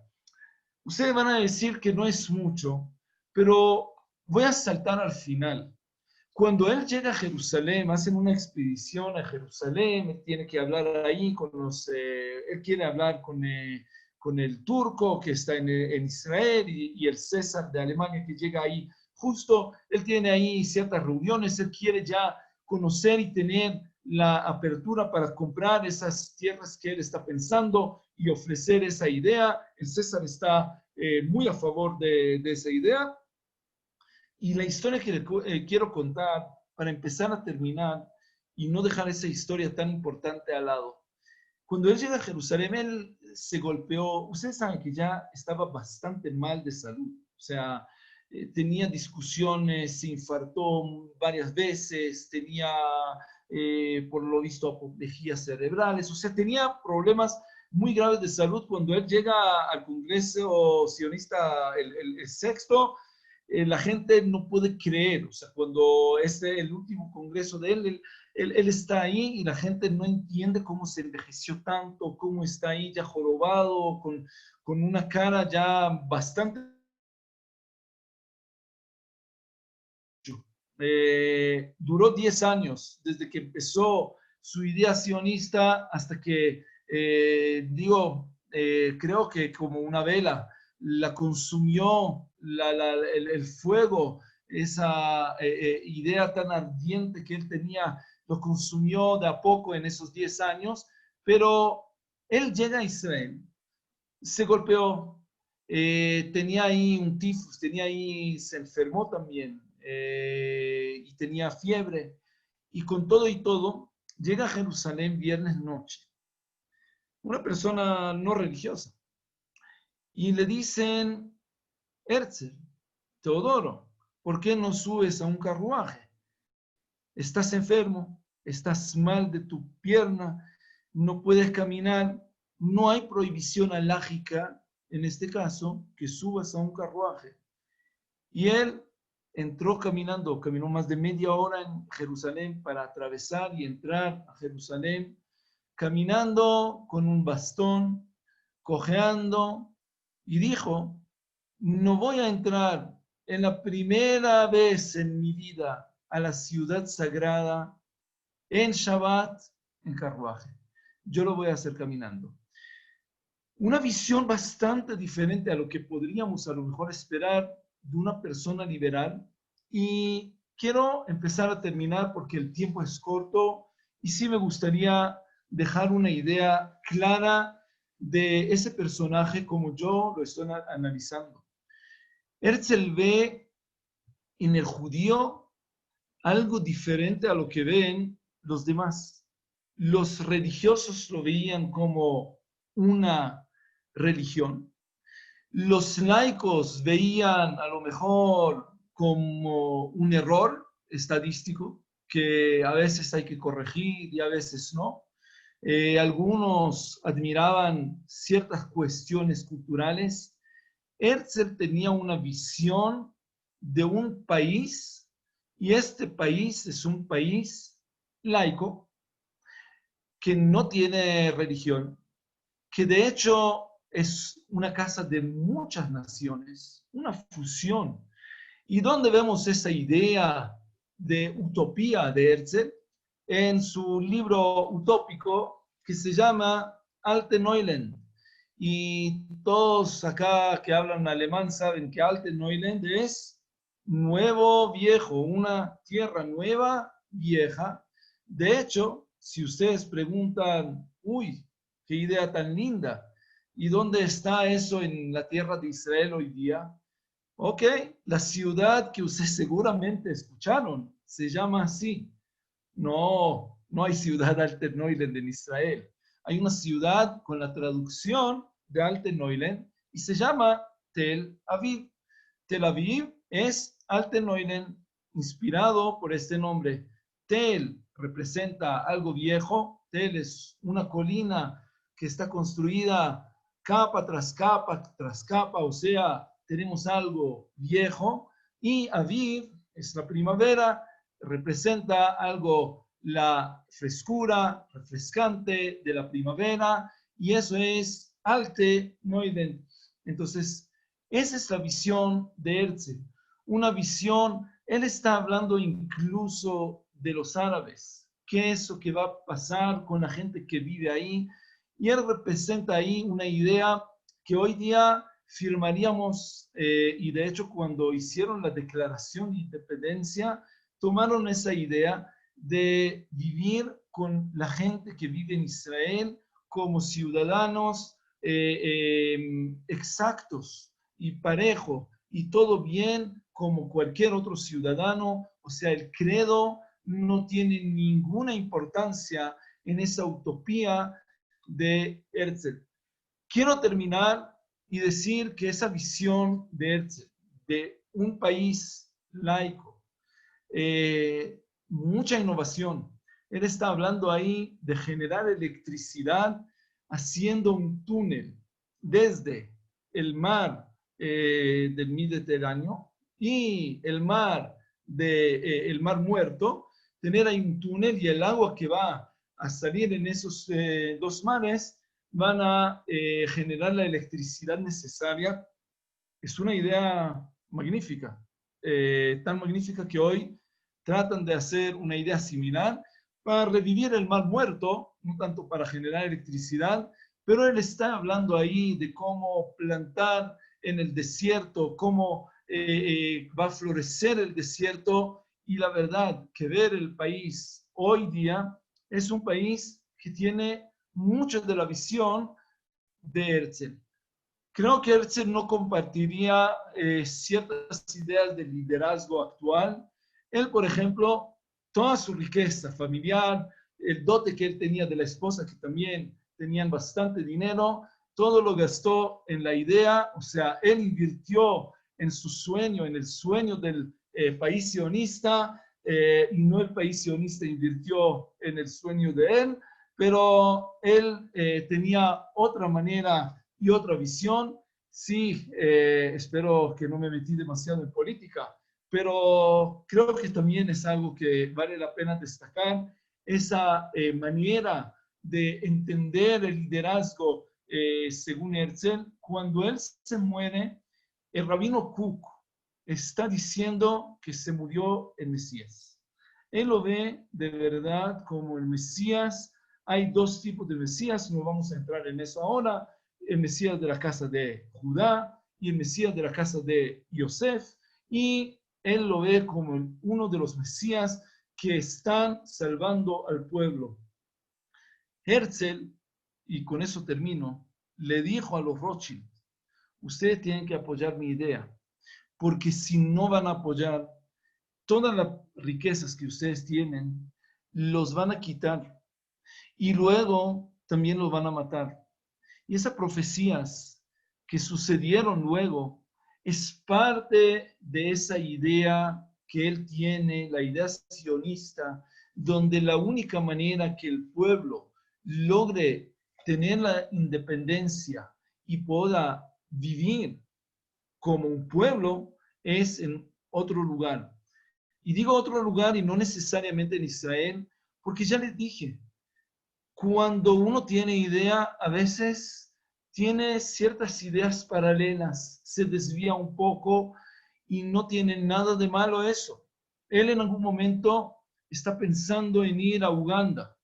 Ustedes van a decir que no es mucho, pero voy a saltar al final. Cuando él llega a Jerusalén, hacen una expedición a Jerusalén, él tiene que hablar ahí él quiere hablar con el turco que está en Israel y el César de Alemania que llega ahí. Justo él tiene ahí ciertas reuniones, él quiere ya conocer y tener la apertura para comprar esas tierras que él está pensando y ofrecer esa idea. El César está muy a favor de esa idea. Y la historia que quiero contar, para empezar a terminar y no dejar esa historia tan importante al lado. Cuando él llega a Jerusalén, él se golpeó. Ustedes saben que ya estaba bastante mal de salud. O sea, tenía discusiones, se infartó varias veces, tenía, por lo visto, apoplejías cerebrales. O sea, tenía problemas muy graves de salud. Cuando él llega al Congreso Sionista, el sexto, la gente no puede creer, o sea, cuando es el último congreso de él está ahí y la gente no entiende cómo se envejeció tanto, cómo está ahí ya jorobado, con una cara ya bastante... duró 10 años, desde que empezó su idea sionista hasta que, creo que como una vela, la consumió el fuego, esa idea tan ardiente que él tenía, lo consumió de a poco en esos 10 años, pero él llega a Israel, se golpeó, tenía ahí un tifus, se enfermó también y tenía fiebre. Y con todo y todo, llega a Jerusalén viernes noche, una persona no religiosa, y le dicen, Herzl, Teodoro, ¿por qué no subes a un carruaje? Estás enfermo, estás mal de tu pierna, no puedes caminar, no hay prohibición alágica, en este caso, que subas a un carruaje. Y él caminó más de media hora en Jerusalén para atravesar y entrar a Jerusalén, caminando con un bastón, cojeando, y dijo, no voy a entrar en la primera vez en mi vida a la ciudad sagrada en Shabbat en carruaje. Yo lo voy a hacer caminando. Una visión bastante diferente a lo que podríamos a lo mejor esperar de una persona liberal. Y quiero empezar a terminar porque el tiempo es corto y sí me gustaría dejar una idea clara de ese personaje como yo lo estoy analizando. Herzl ve en el judío algo diferente a lo que ven los demás. Los religiosos lo veían como una religión. Los laicos veían a lo mejor como un error estadístico que a veces hay que corregir y a veces no. Algunos admiraban ciertas cuestiones culturales. Herzl tenía una visión de un país y este país es un país laico que no tiene religión, que de hecho es una casa de muchas naciones, una fusión. ¿Y dónde vemos esa idea de utopía de Herzl? En su libro utópico que se llama Alte Neuland. Y todos acá que hablan alemán saben que Alte Neuland es nuevo, viejo, una tierra nueva, vieja. De hecho, si ustedes preguntan, uy, qué idea tan linda, ¿y dónde está eso en la tierra de Israel hoy día? Ok, la ciudad que ustedes seguramente escucharon se llama así. No, no hay ciudad Alter Neuland en Israel. hay una ciudad con la traducción de Alteneulen y se llama Tel Aviv. Tel Aviv es Alteneulen, inspirado por este nombre. Tel representa algo viejo. Tel es una colina que está construida capa tras capa, o sea, tenemos algo viejo. Y Aviv es la primavera, representa algo, la frescura refrescante de la primavera, y eso es Alte Neuden. Entonces, esa es la visión de Herzl, una visión, él está hablando incluso de los árabes, qué es lo que va a pasar con la gente que vive ahí, y él representa ahí una idea que hoy día firmaríamos, y de hecho cuando hicieron la declaración de independencia, tomaron esa idea de vivir con la gente que vive en Israel como ciudadanos exactos y parejo, y todo bien como cualquier otro ciudadano. O sea, el credo no tiene ninguna importancia en esa utopía de Herzl. Quiero terminar y decir que esa visión de Herzl, de un país laico, mucha innovación. Él está hablando ahí de generar electricidad haciendo un túnel desde el mar del Mediterráneo y el mar Muerto, tener ahí un túnel y el agua que va a salir en esos dos mares van a generar la electricidad necesaria. Es una idea magnífica, tan magnífica que hoy tratan de hacer una idea similar para revivir el mar Muerto, no tanto para generar electricidad, pero él está hablando ahí de cómo plantar en el desierto, cómo va a florecer el desierto, y la verdad que ver el país hoy día es un país que tiene mucho de la visión de Herzl. Creo que Herzl no compartiría ciertas ideas del liderazgo actual. Él, por ejemplo, toda su riqueza familiar, el dote que él tenía de la esposa, que también tenían bastante dinero, todo lo gastó en la idea, o sea, él invirtió en su sueño, en el sueño del país sionista, y no el país sionista invirtió en el sueño de él, pero él tenía otra manera y otra visión. Sí, espero que no me metí demasiado en política, pero creo que también es algo que vale la pena destacar, esa manera de entender el liderazgo según Herzl. Cuando él se muere, el rabino Kook está diciendo que se murió el Mesías. Él lo ve de verdad como el Mesías. Hay dos tipos de Mesías, no vamos a entrar en eso ahora, el Mesías de la casa de Judá y el Mesías de la casa de Yosef, y él lo ve como uno de los Mesías que están salvando al pueblo. Herzl, y con eso termino, le dijo a los Rothschild: ustedes tienen que apoyar mi idea, porque si no van a apoyar, todas las riquezas que ustedes tienen, los van a quitar y luego también los van a matar. Y esas profecías que sucedieron luego es parte de esa idea que él tiene, la idea sionista, donde la única manera que el pueblo logre tener la independencia y pueda vivir como un pueblo es en otro lugar. Y digo otro lugar y no necesariamente en Israel, porque ya les dije, cuando uno tiene idea, a veces tiene ciertas ideas paralelas, se desvía un poco y no tiene nada de malo eso. Él en algún momento está pensando en ir a Uganda.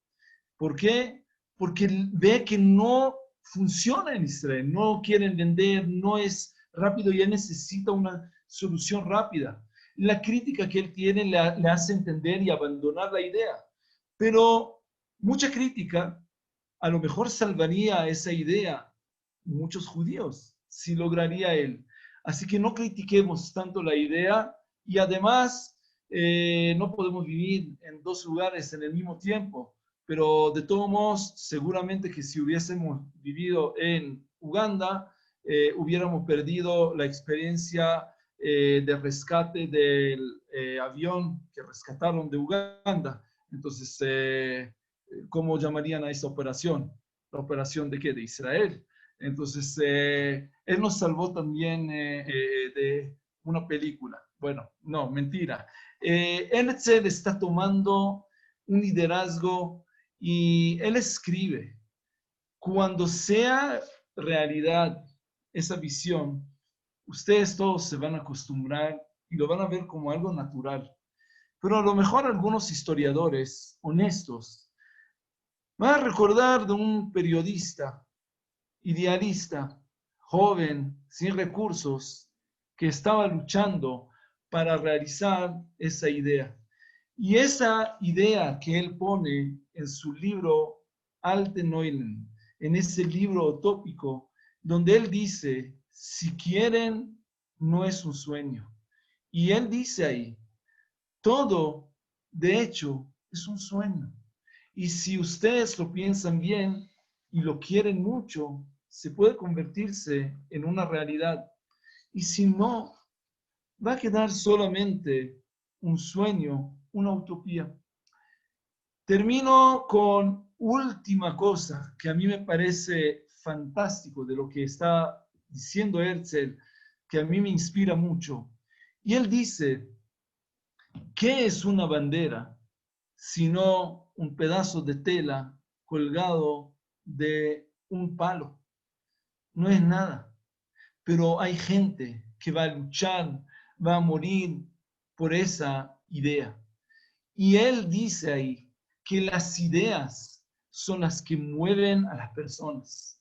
¿Por qué? Porque ve que no funciona en Israel, no quieren vender, no es rápido, ya necesita una solución rápida. La crítica que él tiene le hace entender y abandonar la idea. Pero mucha crítica a lo mejor salvaría esa idea muchos judíos, si lograría él. Así que no critiquemos tanto la idea, y además no podemos vivir en dos lugares en el mismo tiempo. pero de todos modos, seguramente que si hubiésemos vivido en Uganda, hubiéramos perdido la experiencia de rescate del avión que rescataron de Uganda. Entonces, ¿cómo llamarían a esa operación? ¿La operación de qué? De Israel. Entonces, él nos salvó también de una película. Bueno, no, mentira. Herzl está tomando un liderazgo y él escribe, cuando sea realidad esa visión, ustedes todos se van a acostumbrar y lo van a ver como algo natural. Pero a lo mejor algunos historiadores honestos van a recordar de un periodista idealista, joven, sin recursos, que estaba luchando para realizar esa idea. Y esa idea que él pone en su libro Alte Neulen, en ese libro utópico, donde él dice, si quieren, no es un sueño. Y él dice ahí, todo, de hecho, es un sueño. Y si ustedes lo piensan bien y lo quieren mucho, se puede convertirse en una realidad. Y si no, va a quedar solamente un sueño, una utopía. Termino con última cosa que a mí me parece fantástico de lo que está diciendo Herzl, que a mí me inspira mucho. Y él dice, ¿qué es una bandera sino un pedazo de tela colgado de un palo? No es nada, pero hay gente que va a luchar, va a morir por esa idea. Y él dice ahí que las ideas son las que mueven a las personas.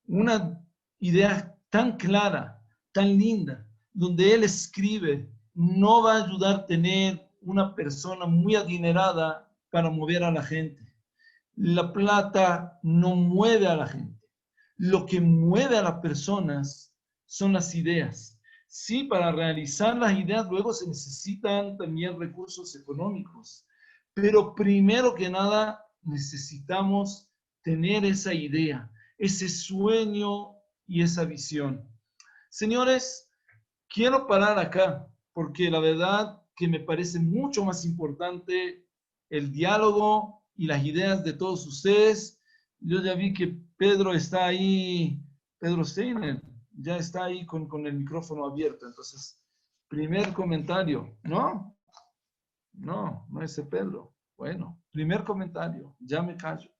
Una idea tan clara, tan linda, donde él escribe, no va a ayudar a tener una persona muy adinerada para mover a la gente. La plata no mueve a la gente. Lo que mueve a las personas son las ideas. Sí, para realizar las ideas luego se necesitan también recursos económicos, pero primero que nada necesitamos tener esa idea, ese sueño y esa visión. Señores, quiero parar acá porque la verdad que me parece mucho más importante el diálogo y las ideas de todos ustedes. Yo ya vi que Pedro está ahí, Pedro Steiner, ya está ahí con el micrófono abierto. Entonces, primer comentario, ¿no? No, no es ese Pedro. Bueno, primer comentario, ya me callo.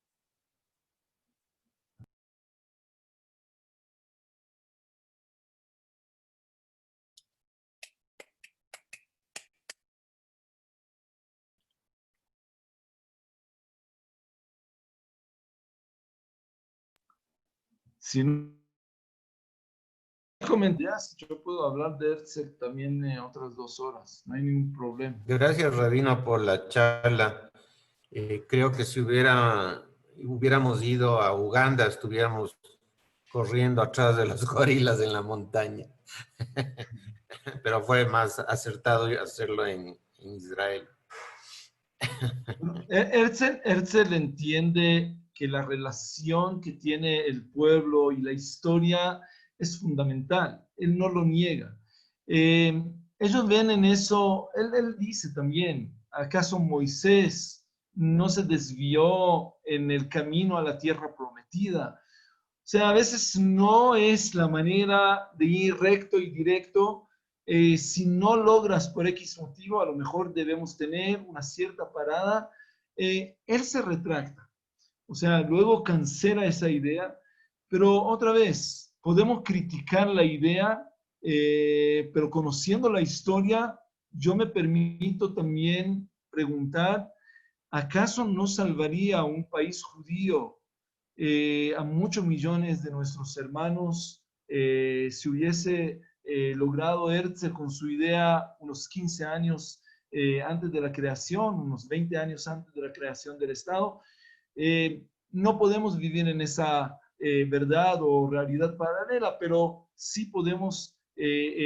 Si no comentas, yo puedo hablar de Herzl también otras 2 horas, no hay ningún problema. Gracias, Rabino, por la charla. Creo que si hubiéramos ido a Uganda, estuviéramos corriendo atrás de los gorilas en la montaña. Pero fue más acertado hacerlo en Israel. Herzl entiende que la relación que tiene el pueblo y la historia es fundamental. Él no lo niega. Ellos ven en eso, él dice también, ¿acaso Moisés no se desvió en el camino a la tierra prometida? O sea, a veces no es la manera de ir recto y directo. Si no logras por X motivo, a lo mejor debemos tener una cierta parada. Él se retracta. O sea, luego cancela esa idea, pero otra vez, podemos criticar la idea, pero conociendo la historia, yo me permito también preguntar, ¿acaso no salvaría a un país judío a muchos millones de nuestros hermanos si hubiese logrado Herzl con su idea unos 15 años antes de la creación, unos 20 años antes de la creación del Estado? No podemos vivir en esa verdad o realidad paralela, pero sí podemos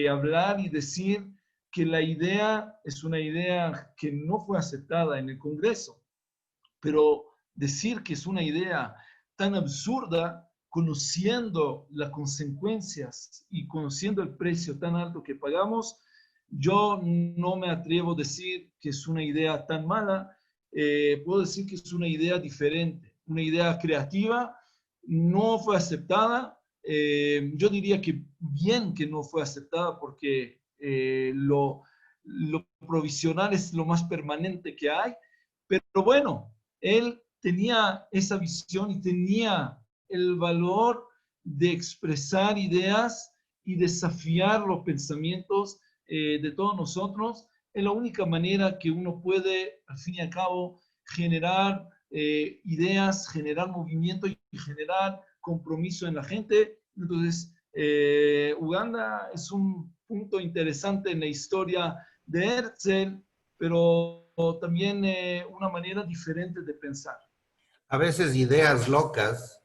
hablar y decir que la idea es una idea que no fue aceptada en el Congreso, pero decir que es una idea tan absurda, conociendo las consecuencias y conociendo el precio tan alto que pagamos, yo no me atrevo a decir que es una idea tan mala. Puedo decir que es una idea diferente, una idea creativa, no fue aceptada. Yo diría que bien que no fue aceptada porque lo provisional es lo más permanente que hay, pero bueno, él tenía esa visión y tenía el valor de expresar ideas y desafiar los pensamientos de todos nosotros. Es la única manera que uno puede, al fin y al cabo, generar ideas, generar movimiento y generar compromiso en la gente. Entonces, Uganda es un punto interesante en la historia de Herzl, pero también una manera diferente de pensar. A veces ideas locas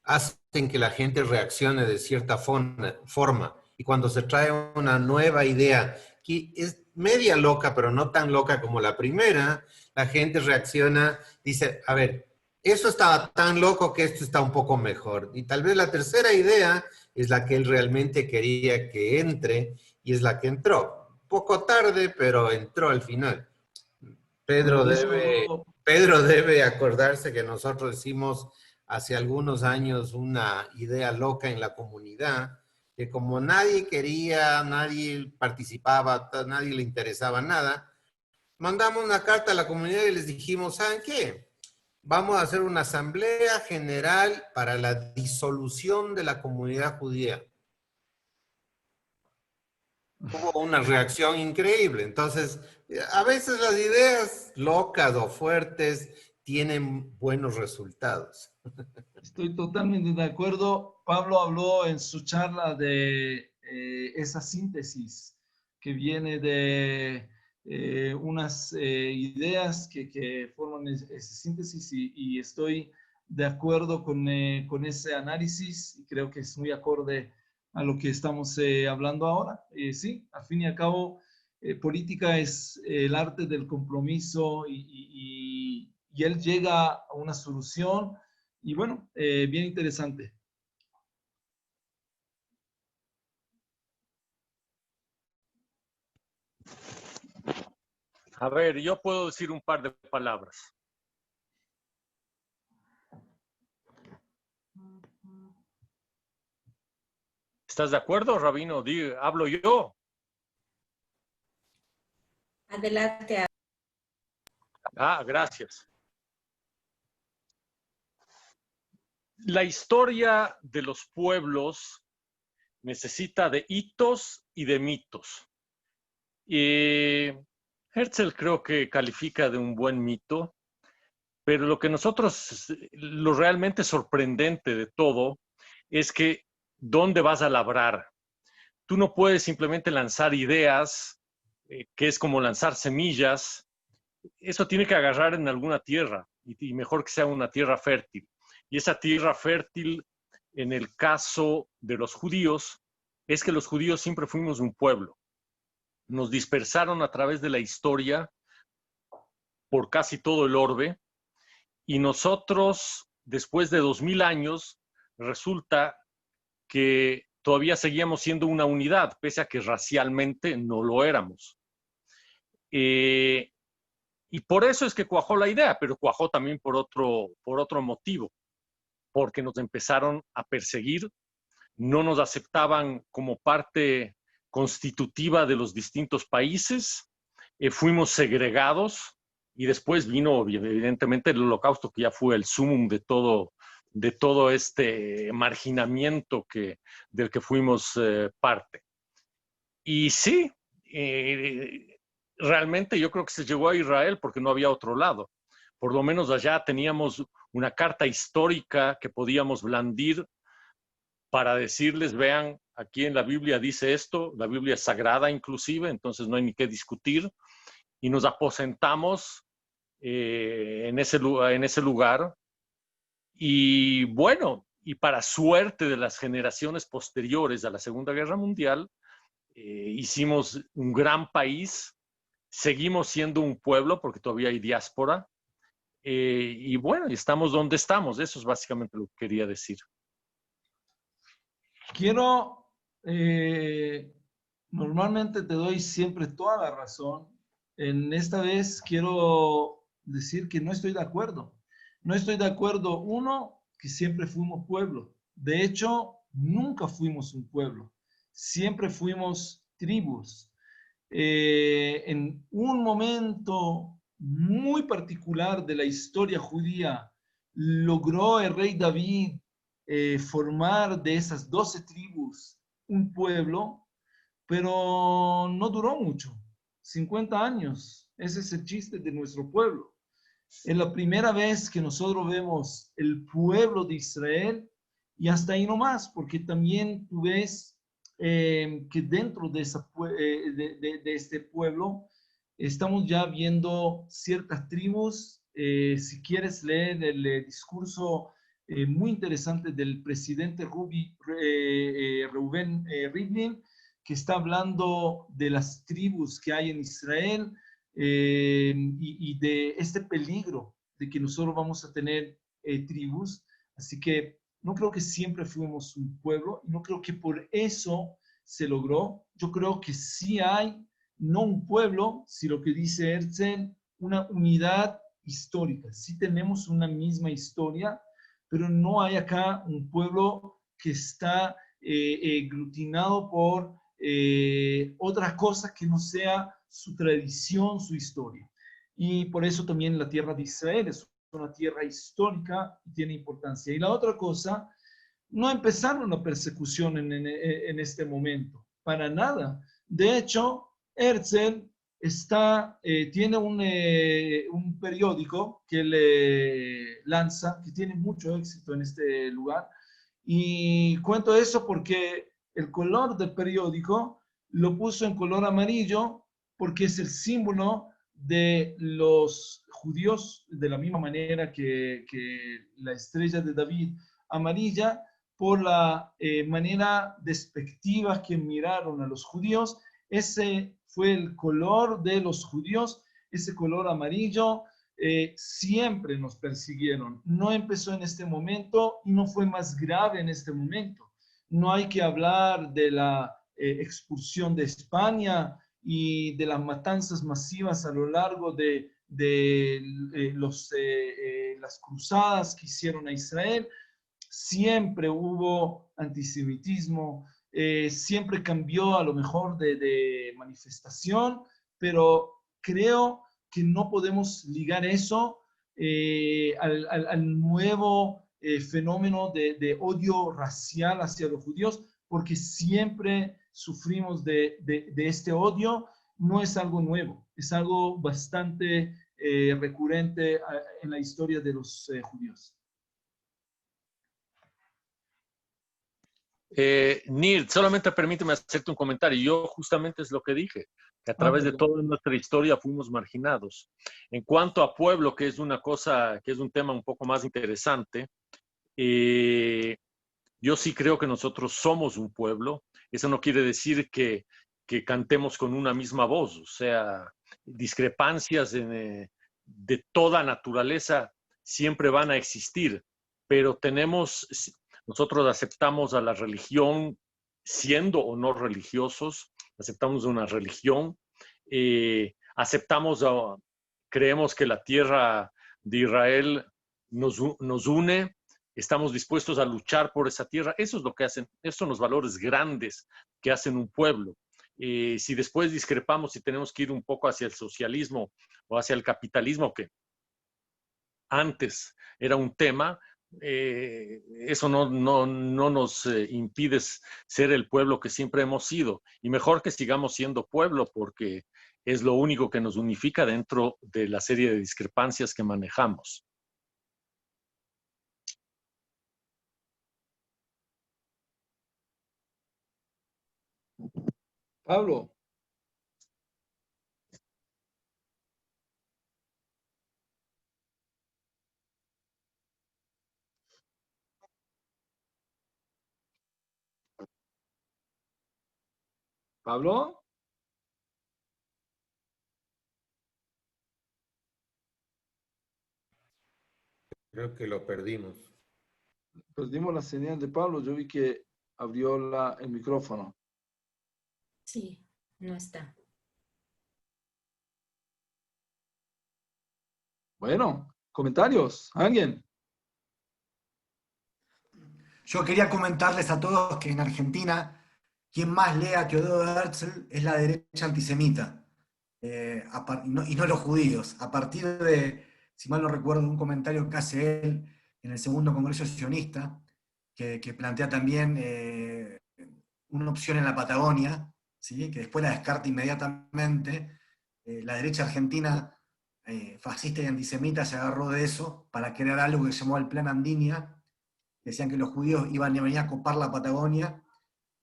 hacen que la gente reaccione de cierta forma. Y cuando se trae una nueva idea que es media loca, pero no tan loca como la primera, la gente reacciona, dice, a ver, eso estaba tan loco que esto está un poco mejor. Y tal vez la tercera idea es la que él realmente quería que entre y es la que entró. Poco tarde, pero entró al final. Pedro Por debe, eso, Pedro debe acordarse que nosotros hicimos hace algunos años una idea loca en la comunidad, que como nadie quería, nadie participaba, nadie le interesaba nada, mandamos una carta a la comunidad y les dijimos, ¿saben qué? Vamos a hacer una asamblea general para la disolución de la comunidad judía. Hubo una reacción increíble. Entonces, a veces las ideas locas o fuertes tienen buenos resultados. estoy totalmente de acuerdo. Pablo habló en su charla de esa síntesis que viene de unas ideas que forman esa síntesis y estoy de acuerdo con ese análisis y creo que es muy acorde a lo que estamos hablando ahora. Sí, al fin y al cabo, política es el arte del compromiso y él llega a una solución y bueno, bien interesante. A ver, yo puedo decir un par de palabras. ¿Estás de acuerdo, Rabino? Hablo yo. Adelante. Ah, gracias. La historia de los pueblos necesita de hitos y de mitos. Herzl creo que califica de un buen mito, pero lo realmente sorprendente de todo es que ¿dónde vas a labrar? Tú no puedes simplemente lanzar ideas, que es como lanzar semillas. Eso tiene que agarrar en alguna tierra y mejor que sea una tierra fértil. Y esa tierra fértil, en el caso de los judíos, es que los judíos siempre fuimos un pueblo. Nos dispersaron a través de la historia por casi todo el orbe y nosotros, después de 2000 años, resulta que todavía seguíamos siendo una unidad, pese a que racialmente no lo éramos. Y por eso es que cuajó la idea, pero cuajó también por otro motivo, porque nos empezaron a perseguir, no nos aceptaban como parte constitutiva de los distintos países, fuimos segregados y después vino evidentemente el Holocausto, que ya fue el sumum de todo este marginamiento del que fuimos parte. Y sí, realmente yo creo que se llegó a Israel porque no había otro lado. Por lo menos allá teníamos una carta histórica que podíamos blandir para decirles, vean, aquí en la Biblia dice esto, la Biblia es sagrada inclusive, entonces no hay ni qué discutir, y nos aposentamos en ese lugar. Y bueno, y para suerte de las generaciones posteriores a la Segunda Guerra Mundial, hicimos un gran país, seguimos siendo un pueblo porque todavía hay diáspora, y bueno, estamos donde estamos. Eso es básicamente lo que quería decir. Quiero, normalmente te doy siempre toda la razón. En esta vez quiero decir que no estoy de acuerdo. No estoy de acuerdo, uno, que siempre fuimos pueblo. De hecho, nunca fuimos un pueblo. Siempre fuimos tribus. En un momento muy particular de la historia judía, logró el rey David formar de esas 12 tribus un pueblo, pero no duró mucho, 50 años. Ese es el chiste de nuestro pueblo. Es la primera vez que nosotros vemos el pueblo de Israel y hasta ahí nomás, porque también tú ves que dentro de, de este pueblo estamos ya viendo ciertas tribus. Si quieres leer el discurso muy interesante del presidente Reuven Rivlin, que está hablando de las tribus que hay en Israel, y de este peligro de que nosotros vamos a tener tribus. Así que no creo que siempre fuimos un pueblo, no creo que por eso se logró. Yo creo que sí hay, no un pueblo, si lo que dice Herzl, una unidad histórica. Sí tenemos una misma historia, pero no hay acá un pueblo que está aglutinado por otra cosa que no sea su tradición, su historia. Y por eso también la tierra de Israel es una tierra histórica y tiene importancia. Y la otra cosa, no empezaron la persecución en este momento, para nada. De hecho, Herzl tiene un periódico que le lanza, que tiene mucho éxito en este lugar. Y cuento eso porque el color del periódico lo puso en color amarillo porque es el símbolo de los judíos, de la misma manera que la estrella de David amarilla, por la manera despectiva que miraron a los judíos. Ese fue el color de los judíos, ese color amarillo. Siempre nos persiguieron. No empezó en este momento y no fue más grave en este momento. No hay que hablar de la expulsión de España y de las matanzas masivas a lo largo de las cruzadas que hicieron a Israel. Siempre hubo antisemitismo, siempre cambió a lo mejor de manifestación, pero creo que no podemos ligar eso al nuevo fenómeno de odio racial hacia los judíos, porque siempre sufrimos de este odio. No es algo nuevo, es algo bastante recurrente en la historia de los judíos. Nir, solamente permíteme hacerte un comentario. Yo justamente es lo que dije, que a través de toda nuestra historia fuimos marginados. En cuanto a pueblo, que es una cosa, que es un tema un poco más interesante, yo sí creo que nosotros somos un pueblo. Eso no quiere decir que cantemos con una misma voz, o sea, discrepancias de toda naturaleza siempre van a existir, pero nosotros aceptamos a la religión siendo o no religiosos, aceptamos una religión, creemos que la tierra de Israel nos une, estamos dispuestos a luchar por esa tierra. Eso es lo que hacen, esos son los valores grandes que hacen un pueblo. Si después discrepamos y tenemos que ir un poco hacia el socialismo o hacia el capitalismo, que antes era un tema, eso no nos impide ser el pueblo que siempre hemos sido. Y mejor que sigamos siendo pueblo, porque es lo único que nos unifica dentro de la serie de discrepancias que manejamos. Pablo. Pablo. Creo que lo perdimos. Perdimos la señal de Pablo. Yo vi que abrió el micrófono. Sí, no está. Bueno, comentarios. ¿Alguien? Yo quería comentarles a todos que en Argentina, quien más lee a Teodoro Herzl es la derecha antisemita, y no los judíos. A partir de, si mal no recuerdo, un comentario que hace él en el segundo Congreso Sionista, que plantea también una opción en la Patagonia, ¿sí? Que después la descarta inmediatamente. La derecha argentina, fascista y antisemita, se agarró de eso para crear algo que se llamó el Plan Andinia. Decían que los judíos iban a venir a copar la Patagonia,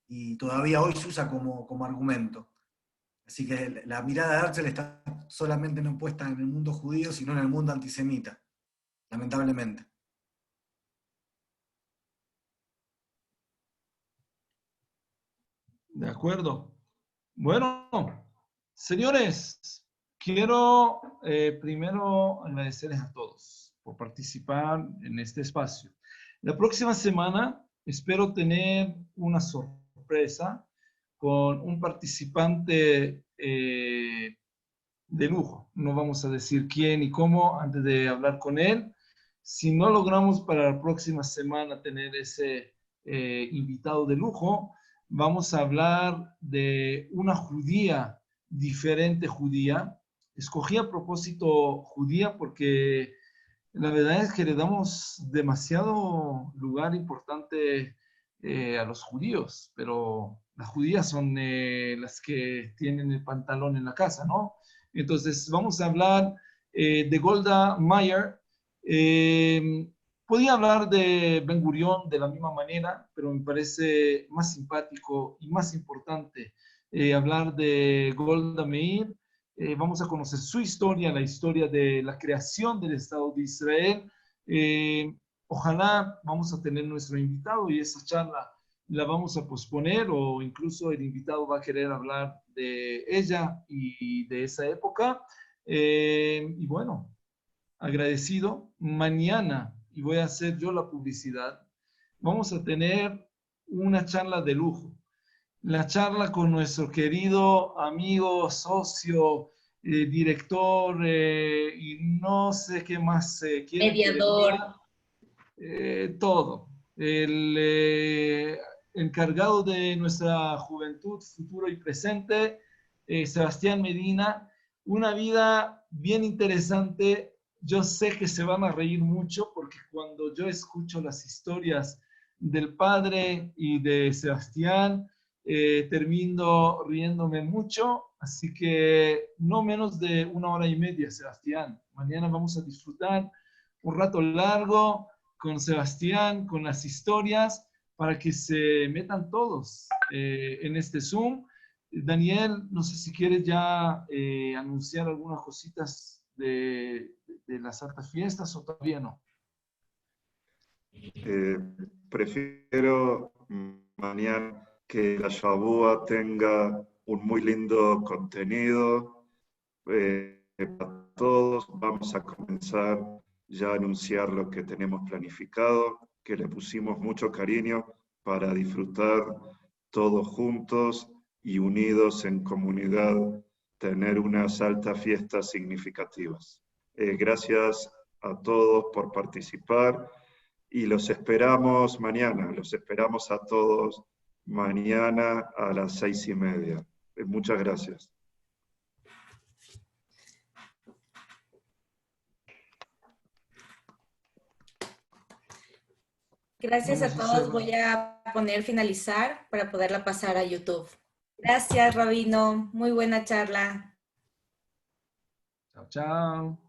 y todavía hoy se usa como argumento. Así que la mirada de Herzl está solamente no puesta en el mundo judío, sino en el mundo antisemita, lamentablemente. De acuerdo. Bueno, señores, quiero primero agradecerles a todos por participar en este espacio. La próxima semana espero tener una sorpresa con un participante de lujo. No vamos a decir quién y cómo antes de hablar con él. Si no logramos para la próxima semana tener ese invitado de lujo, vamos a hablar de una judía, diferente judía. Escogí a propósito judía porque la verdad es que le damos demasiado lugar importante a los judíos, pero las judías son las que tienen el pantalón en la casa, ¿no? Entonces vamos a hablar de Golda Meir. Podía hablar de Ben Gurión de la misma manera, pero me parece más simpático y más importante hablar de Golda Meir. Vamos a conocer su historia, la historia de la creación del Estado de Israel. Ojalá vamos a tener nuestro invitado y esa charla la vamos a posponer, o incluso el invitado va a querer hablar de ella y de esa época. Y bueno, agradecido. Mañana, y voy a hacer yo la publicidad, vamos a tener una charla de lujo. La charla con nuestro querido amigo, socio, director, y no sé qué más quieren que le Mediador. diga. Todo. El encargado de nuestra juventud, futuro y presente, Sebastián Medina. Una vida bien interesante. Yo sé que se van a reír mucho porque cuando yo escucho las historias del padre y de Sebastián, termino riéndome mucho, así que no menos de 1 hora y media, Sebastián. Mañana vamos a disfrutar un rato largo con Sebastián, con las historias, para que se metan todos en este Zoom. Daniel, no sé si quieres ya anunciar algunas cositas de las altas fiestas o todavía no. Prefiero mañana que la Shabua tenga un muy lindo contenido para todos. Vamos a comenzar ya a anunciar lo que tenemos planificado, que le pusimos mucho cariño para disfrutar todos juntos y unidos en comunidad, tener unas altas fiestas significativas. Gracias a todos por participar. Y los esperamos mañana, los esperamos a todos mañana a las 6:30. Muchas gracias. Gracias a todos. Voy a poner finalizar para poderla pasar a YouTube. Gracias, Rabino. Muy buena charla. Chao, chao.